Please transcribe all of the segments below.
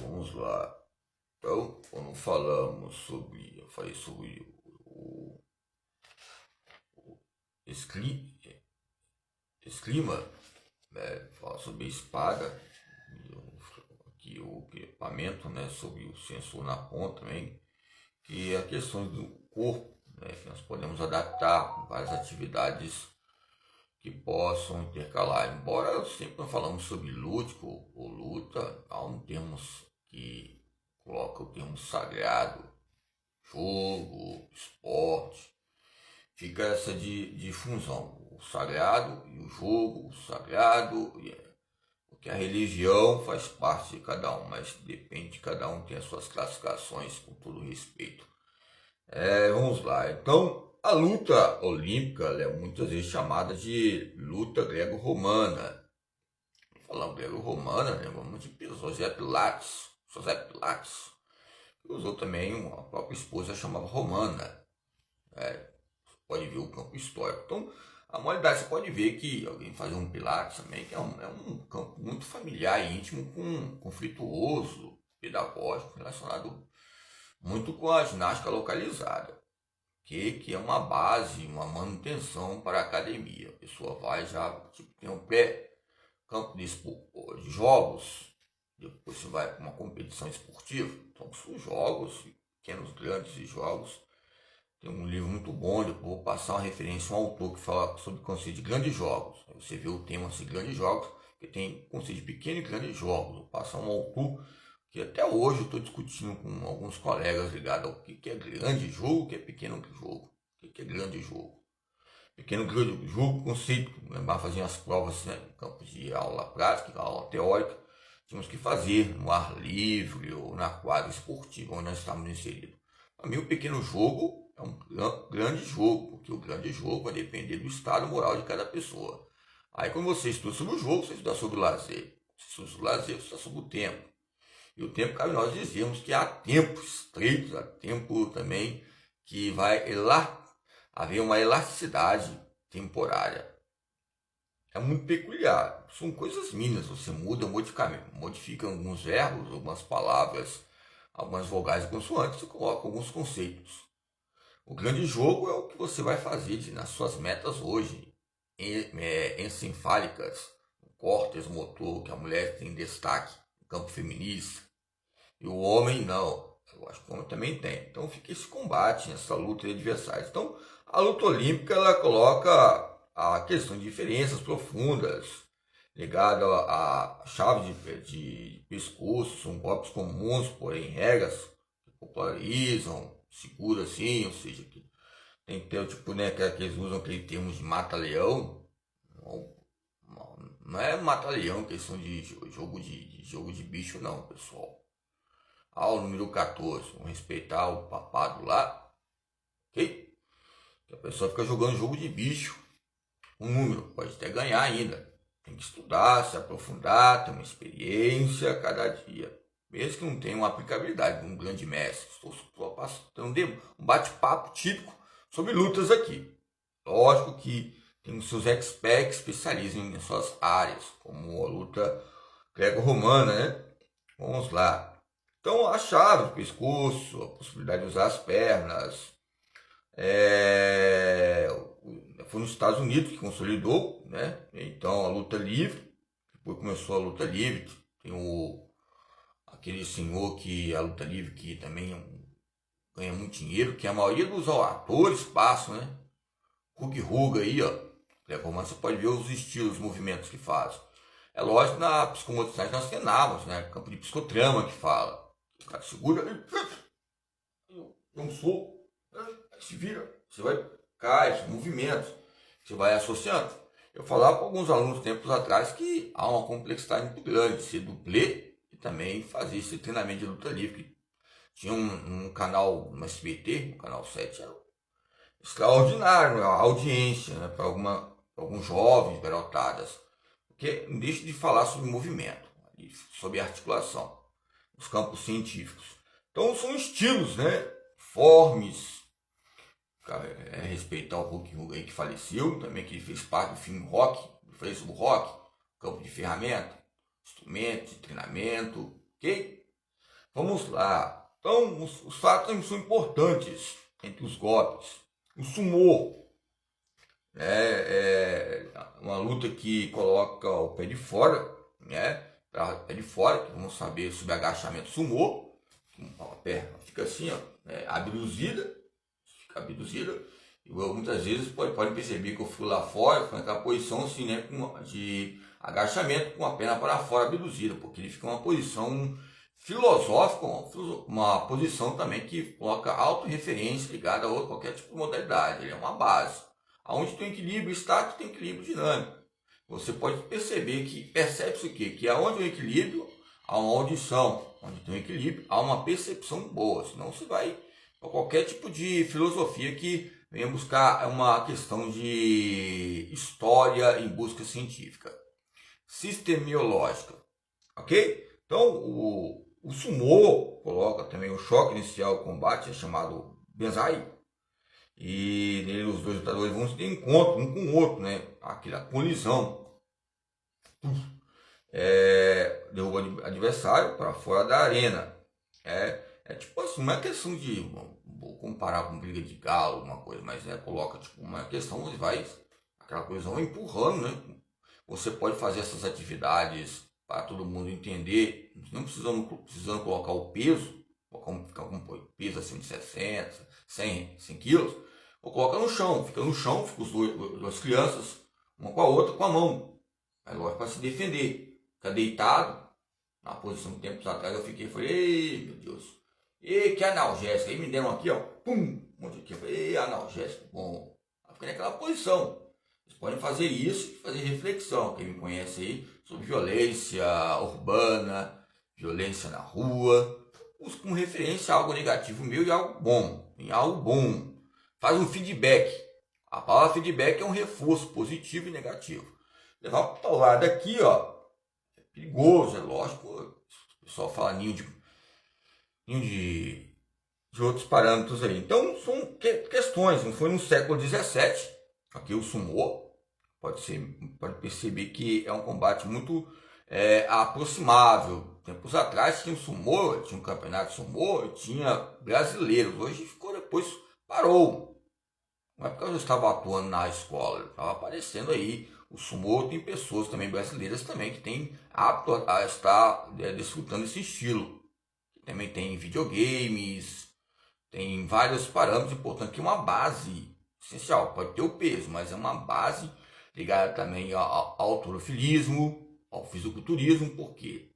Vamos lá. Então, quando falamos sobre, eu falei sobre esse clima, né? Falar sobre a espada, aqui o equipamento, né? Sobre o sensor na ponta também, que é a questão do corpo, né? Que nós podemos adaptar com várias atividades que possam intercalar. Embora sempre não falamos sobre lúdico ou luta, há um termo que coloca o termo sagrado, jogo, esporte, fica essa de fusão, o sagrado e o jogo, o sagrado, porque a religião faz parte de cada um, mas depende de cada um, tem as suas classificações, com todo respeito. Vamos lá, então a luta olímpica é muitas vezes chamada de luta grego-romana. Falando grego-romana, né, vamos de José Pilates, que usou também, a própria esposa chamava romana. Pode ver o campo histórico. Então, a modalidade, você pode ver que alguém fazer um pilates também, que é um campo muito familiar e íntimo, conflituoso, pedagógico, relacionado muito com a ginástica localizada, que é uma base, uma manutenção para a academia. A pessoa vai já, tipo, tem um pré-campo de jogos, depois você vai para uma competição esportiva. Então, são jogos, pequenos, grandes jogos. Tem um livro muito bom, depois vou passar uma referência a um autor que fala sobre o conceito de grandes jogos. Aí você vê o tema assim, grandes jogos, que tem conceito de pequenos e grandes jogos. Vou passar um autor que até hoje eu estou discutindo com alguns colegas ligados ao que é grande jogo, o que é pequeno jogo, o que é grande jogo. Pequeno grande jogo, conceito, lembrar, fazer as provas, né, em campos de aula prática, aula teórica, tínhamos que fazer no ar livre ou na quadra esportiva onde nós estávamos inseridos. Para mim, o pequeno jogo é um grande jogo, porque o grande jogo vai depender do estado moral de cada pessoa. Aí, quando você estuda sobre o jogo, você estuda sobre o lazer. Você estuda sobre o lazer, você estuda sobre o tempo. E o tempo, cabe nós dizemos que há tempos estreitos, há tempo também que vai haver uma elasticidade temporária. É muito peculiar. São coisas mínimas. Você muda, modifica alguns verbos, algumas palavras, algumas vogais e consoantes e coloca alguns conceitos. O grande jogo é o que você vai fazer nas suas metas hoje, encefálicas, córtex motor, que a mulher tem destaque no campo feminista, e o homem não. Eu acho que o homem também tem. Então fica esse combate, essa luta de adversários. Então a luta olímpica ela coloca a questão de diferenças profundas, ligada à chave de pescoço, são golpes comuns, porém regras que popularizam, segura assim, ou seja, que tem que ter, tipo, né, que eles usam aquele termo de mata-leão. Não é mata-leão, questão de jogo de bicho não, pessoal. O número 14, vamos respeitar o papado lá, ok? Que a pessoa fica jogando jogo de bicho, um número, pode até ganhar ainda. Tem que estudar, se aprofundar, ter uma experiência a cada dia. Mesmo que não tenha uma aplicabilidade de um grande mestre. Estou passando um bate-papo típico sobre lutas aqui. Lógico que tem os seus experts que especializam em suas áreas, como a luta greco-romana, né? Vamos lá. Então, a chave, o pescoço, a possibilidade de usar as pernas. Foi nos Estados Unidos que consolidou, né? Então, a luta livre. Depois começou a luta livre. Tem aquele senhor que a luta livre que também ganha muito dinheiro, que a maioria dos atores passam, né? Hulk Hogan aí, ó. Você pode ver os estilos, os movimentos que faz. É lógico, na psicomotricidade nós treinávamos, né? Campo de psicotrama que fala. O cara segura, um soco, se vira, você vai, cai, movimentos, você vai associando. Eu falava com alguns alunos tempos atrás que há uma complexidade muito grande, ser dublê e também fazer esse treinamento de luta livre. Tinha um canal no SBT, o canal 7, era extraordinário, a audiência, né, para alguns jovens, garotadas, porque não deixa de falar sobre movimento, sobre articulação, os campos científicos. Então são estilos, né, formes, respeitar o Hulk Hogan que faleceu, também que fez parte do filme Rock, falei sobre o rock, campo de ferramenta, instrumentos, treinamento, ok? Vamos lá. Então, os fatos são importantes entre os golpes. O sumô é uma luta que coloca o pé de fora, né? Pé de fora, que vamos saber sobre agachamento sumô. A perna fica assim, ó, abduzida, fica abduzida. E muitas vezes pode perceber que eu fico lá fora, fico naquela posição assim, né, de agachamento com a perna para fora abduzida, porque ele fica uma posição filosófica, uma posição também que coloca autorreferência ligada a qualquer tipo de modalidade. Ele é uma base. Onde tem equilíbrio estático, tem equilíbrio dinâmico. Você pode perceber que percebe-se o quê? Que aonde tem equilíbrio, há uma audição. Onde tem equilíbrio, há uma percepção boa. Senão você vai para qualquer tipo de filosofia que venha buscar uma questão de história em busca científica. Sistemiológica. Ok? Então, o sumô coloca também o choque inicial, o combate, é chamado Benzai. E nele os dois lutadores vão se ter encontro um com o outro, né? Aquela colisão. Derruba o adversário para fora da arena. É tipo assim, uma questão de, vou comparar com briga de galo, alguma coisa, mas coloca tipo uma questão onde vai, aquela colisão empurrando, né? Você pode fazer essas atividades para todo mundo entender, não precisando colocar o peso, ficar com peso acima de 60, 100 quilos, ou coloca no chão, fica os duas crianças, uma com a outra, com a mão. Aí lógico, para se defender, fica deitado, na posição de tempos atrás eu falei, ei meu Deus, que analgésico, aí me deram aqui, ó, pum, um monte aqui, eu falei, analgésico, bom, aí fica naquela posição. Vocês podem fazer isso e fazer reflexão, quem me conhece aí, sobre violência urbana, violência na rua, com referência a algo negativo meu e algo bom, Faz um feedback. A palavra feedback é um reforço positivo e negativo. Levar para o lado aqui, ó, é perigoso, é lógico. O pessoal fala ninho de outros parâmetros aí. Então, são questões. Não foi no século XVII, aqui o sumô, pode perceber que é um combate muito aproximável. Tempos atrás tinha um sumô, tinha um campeonato de sumô, tinha brasileiros. Hoje depois parou. Não é porque eu estava atuando na escola, estava aparecendo aí o sumô. Tem pessoas também brasileiras também que têm apto a estar desfrutando esse estilo. Também tem videogames, tem vários parâmetros importantes, que é uma base essencial. Pode ter o peso, mas é uma base ligada também ao halterofilismo, ao fisiculturismo, porque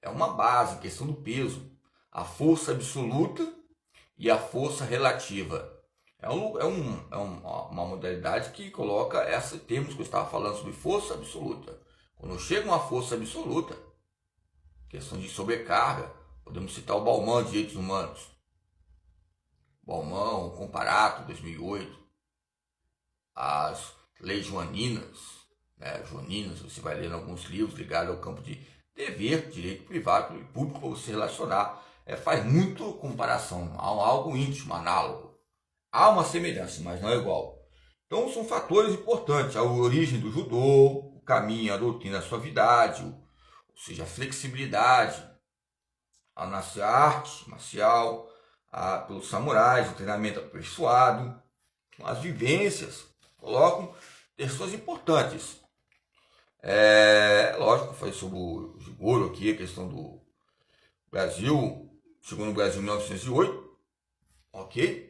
é uma base, questão do peso, a força absoluta e a força relativa. Uma modalidade que coloca esses termos que eu estava falando sobre força absoluta. Quando chega uma força absoluta, questão de sobrecarga, podemos citar o Bauman de Direitos Humanos. Bauman, o Comparato, 2008. As leis joaninas, joaninas, você vai ler em alguns livros ligados ao campo de dever, direito privado e público, para você relacionar. Faz muito comparação, há algo íntimo, análogo. Há uma semelhança, mas não é igual. Então são fatores importantes, a origem do judô, o caminho, a doutrina, a suavidade, ou seja, a flexibilidade, a arte marcial, pelos samurais, o treinamento aperfeiçoado, as vivências, colocam questões importantes. Lógico, eu falei sobre o Jigoro aqui, a questão do Brasil, chegou no Brasil em 1908, ok?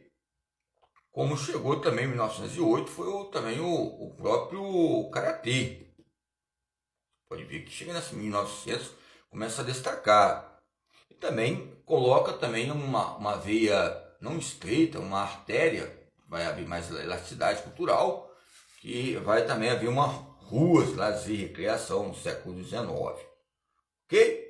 Como chegou também em 1908 foi também o próprio Karatê. Pode ver que chega em 1900, começa a destacar. E também coloca também uma veia não estreita, uma artéria, vai haver mais elasticidade cultural, que vai também haver uma ruas, lazer, recreação no século XIX. Ok?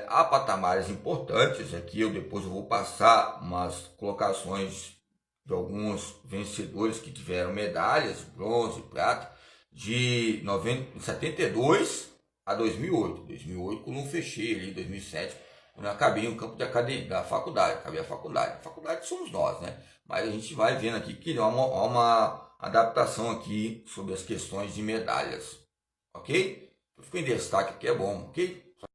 Há patamares importantes aqui, depois eu vou passar umas colocações de alguns vencedores que tiveram medalhas, bronze, prata, de 72 a 2008. 2008, quando eu fechei ali, 2007, quando eu acabei no campo da faculdade, acabei a faculdade. A faculdade somos nós, né? Mas a gente vai vendo aqui que há uma adaptação aqui sobre as questões de medalhas, ok? Eu fico em destaque aqui, é bom, ok?